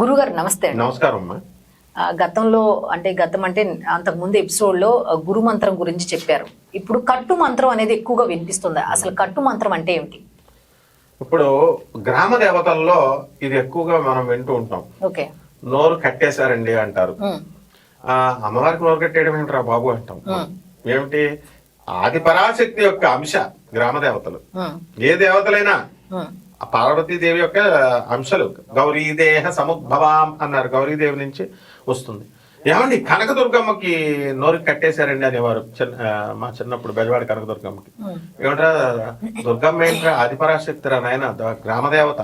గురుగారు నమస్తే అండి. నమస్కారం అమ్మా. గతంలో గతం అంటే అంతకు ముందు ఎపిసోడ్ లో గురు మంత్రం గురించి చెప్పారు. ఇప్పుడు కట్టు మంత్రం అనేది ఎక్కువగా వినిపిస్తుంది. అసలు కట్టు మంత్రం అంటే ఏమిటి? ఇప్పుడు గ్రామ దేవతల్లో ఇది ఎక్కువగా మనం వింటూ ఉంటాం. ఓకే, నోరు కట్టేశారండి అంటారు. అమ్మవారికి నోరు కట్టేయడం ఏంటరా బాబు అంటాం. ఏమిటి? ఆది పరాశక్తి యొక్క అంశ గ్రామ దేవతలు. ఏ దేవతలైనా పార్వతీదేవి యొక్క అంశాలు. గౌరీదేహ సముద్భవాం అన్నారు. గౌరీదేవి నుంచి వస్తుంది. ఏమండి కనకదుర్గమ్మకి నోరు కట్టేశారండి అనేవారు మా చిన్నప్పుడు. బెజవాడి కనకదుర్గమ్మకి ఏమంటారా? దుర్గమ్మ ఏంట్రా? ఆదిపరాశక్తిరా నాయన, గ్రామదేవత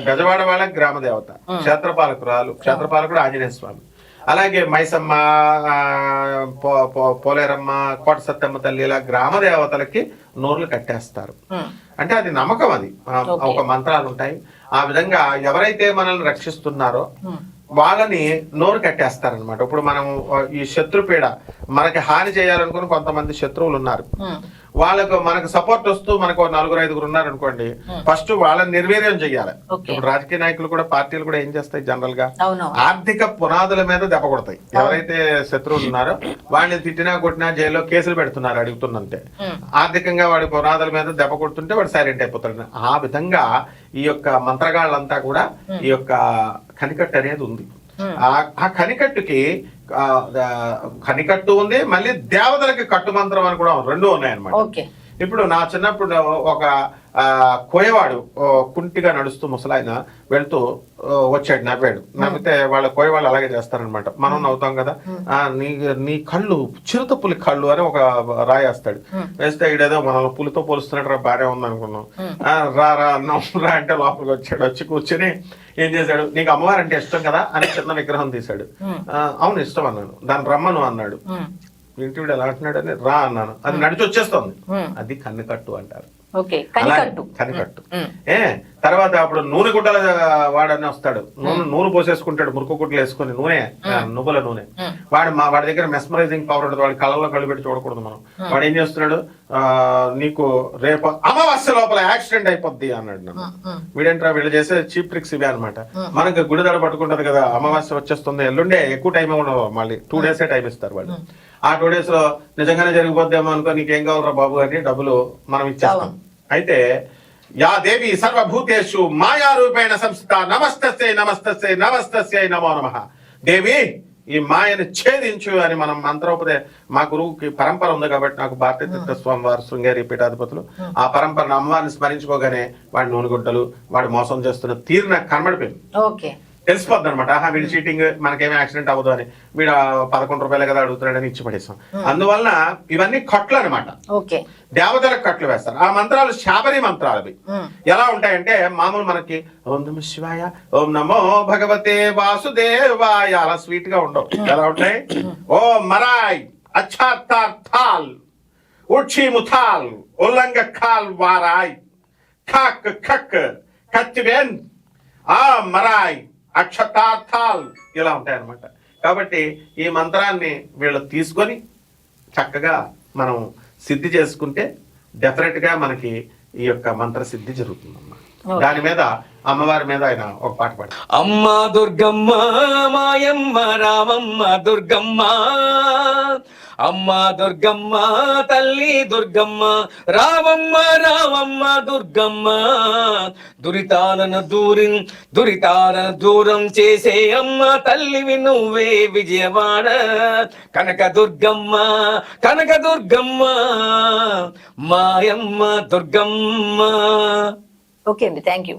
బెజవాడ వాళ్ళకి గ్రామదేవత, క్షేత్రపాలకుడు ఆంజనేయ స్వామి. అలాగే మైసమ్మ, పోలేరమ్మ, కోట సత్తమ్మ తల్లి, ఇలా గ్రామ దేవతలకి నోర్లు కట్టేస్తారు. అంటే అది నమ్మకం. అది ఒక మంత్రాలు ఉంటాయి. ఆ విధంగా ఎవరైతే మనల్ని రక్షిస్తున్నారో వాళ్ళని నోరు కట్టేస్తారనమాట. ఇప్పుడు మనం ఈ శత్రుపీడ, మనకి హాని చేయాలనుకుని కొంతమంది శత్రువులు ఉన్నారు. వాళ్ళకు మనకు సపోర్ట్ వస్తూ మనకు 4-5 ఉన్నారు అనుకోండి, ఫస్ట్ వాళ్ళని నిర్వీర్యం చేయాలి. ఇప్పుడు రాజకీయ నాయకులు కూడా, పార్టీలు కూడా ఏం చేస్తాయి? జనరల్ గా ఆర్థిక పునాదుల మీద దెబ్బ కొడతాయి. ఎవరైతే శత్రువులు ఉన్నారో వాళ్ళని తిట్టినా కొట్టినా జైల్లో కేసులు పెడుతున్నారు అడుగుతున్నంతే. ఆర్థికంగా వాడి పునాదుల మీద దెబ్బ కొడుతుంటే వాడు సైలెంట్ అయిపోతాడు. ఆ విధంగా ఈ యొక్క మంత్రగాళ్ళంతా కూడా ఈ యొక్క కనికట్టు అనేది ఉంది. ఆ కనికట్టు ఉంది, మళ్ళీ దేవతలకి కట్టు మంత్రం అని కూడా రెండు ఉన్నాయన్నమాట. ఇప్పుడు నా చిన్నప్పుడు ఒక కోయవాడు కుంటిగా నడుస్తూ ముసలాయన వెళ్తూ వచ్చాడు, నవ్వితే వాళ్ళ కోయవాళ్ళు అలాగే చేస్తారనమాట. మనం నవ్వుతాం కదా. నీ కళ్ళు చిరుతపులి కళ్ళు అని ఒక రాయేస్తాడు. వేస్తే ఈడేదో మనల్ని పులితో పోలుస్తున్నట్టు బాగానే ఉంది అనుకున్నాం. రా అంటే లోపలికి వచ్చాడు. వచ్చి కూర్చొని ఏం చేశాడు? నీకు అమ్మవారు అంటే ఇష్టం కదా అని చిన్న విగ్రహం తీశాడు. అవును ఇష్టం అన్నాను. దాన్ని రమ్మను అన్నాడు. ఇంటి ఎలా అంటున్నాడు అని రా అన్నాను. అది నడిచి వచ్చేస్తుంది. అది కన్నుకట్టు అంటారు. కనికట్టు. తర్వాత అప్పుడు నూనె గుడ్డల వాడని వస్తాడు. నూనె పోసేసుకుంటాడు, మురుకు గుడ్డలు వేసుకుని, నువ్వుల నూనె. వాడి దగ్గర మెస్మరైజింగ్ పవర్ ఉంటుంది. వాడి కళ్ళలో కళ్ళు పెట్టి చూడకూడదు మనం. వాడు ఏం చేస్తున్నాడు? నీకు రేపు అమావాస్య లోపల యాక్సిడెంట్ అయిపోద్ది అన్నాడు నన్ను. వీడేంట్రా? వీళ్ళు చేసే చీప్ ట్రిక్స్ ఇవే అనమాట. మనకి గుడిదడ పట్టుకుంటది కదా, అమావాస్య వచ్చేస్తుంది, ఎల్లుండే ఎక్కువ టైం ఉండదు, మళ్ళీ 2 days టైం ఇస్తారు వాళ్ళు. ఆ 2 days లో నిజంగానే జరిగిపోద్దేమో అనుకో, నీకేం కావాలరా బాబు అని డబ్బులు మనం ఇచ్చేస్తాం. అయితే యా దేవి సర్వభూతేషు మాయా రూపేణ సంస్థ నమస్తస్యై నమో నమః. దేవి ఈ మాయను ఛేదించు అని మనం మా గురువుకి పరంపర ఉంది కాబట్టి, నాకు భారతీయ తీర్థ స్వామి వారు శృంగేరి పీఠాధిపతులు, ఆ పరంపరను అమ్మవారిని స్మరించుకోగానే వాడి నూనెగుడ్డలు, వాడు మోసం చేస్తున్న తీరు నాకు కనబడిపోయింది. తెలిసిపోద్ది అనమాట. వీడి చీటింగ్, మనకేమీ యాక్సిడెంట్ అవ్వదు అని. వీడు 11 రూపాయలు కదా అడుగుతున్నాడని ఇచ్చి పడేస్తాం. అందువలన ఇవన్నీ కట్లు అనమాట. దేవతలకు కట్లు వేస్తారు. ఆ మంత్రాలు శాబరి మంత్రాలు. అవి ఎలా ఉంటాయంటే, మామూలు మనకి ఓం నమః శివాయ, ఓం నమో భగవతే వాసుదేవాయ అలా స్వీట్ గా ఉండవు. ఎలా ఉంటాయి? ఓ మరాయ్ అచ్చార్థాల్ ఉడ్చి ముథాల్ ఉల్లంగ కాల్ వారాయ్ ఖక్ ఖక్ కత్తిబెన్ ఆ మరాయ్ అక్షతార్థాల్ ఇలా ఉంటాయన్నమాట. కాబట్టి ఈ మంత్రాన్ని వీళ్ళు తీసుకొని చక్కగా మనం సిద్ధి చేసుకుంటే డెఫినెట్ గా మనకి ఈ యొక్క మంత్ర సిద్ధి జరుగుతుందమ్మా. దాని మీద అమ్మవారి మీద ఆయన ఒక పాట పాడు. అమ్మ దుర్గమ్మ మాయమ్మ రామమ్మ దుర్గమ్మ, అమ్మ దుర్గమ్మ తల్లి దుర్గమ్మ, రామమ్మ రామమ్మ దుర్గమ్మ, దురితాలను దూరం చేసే అమ్మ తల్లివి నువ్వే విజయవాడ కనక దుర్గమ్మ మాయమ్మ దుర్గమ్మ. ఓకే అండి, థ్యాంక్ యూ.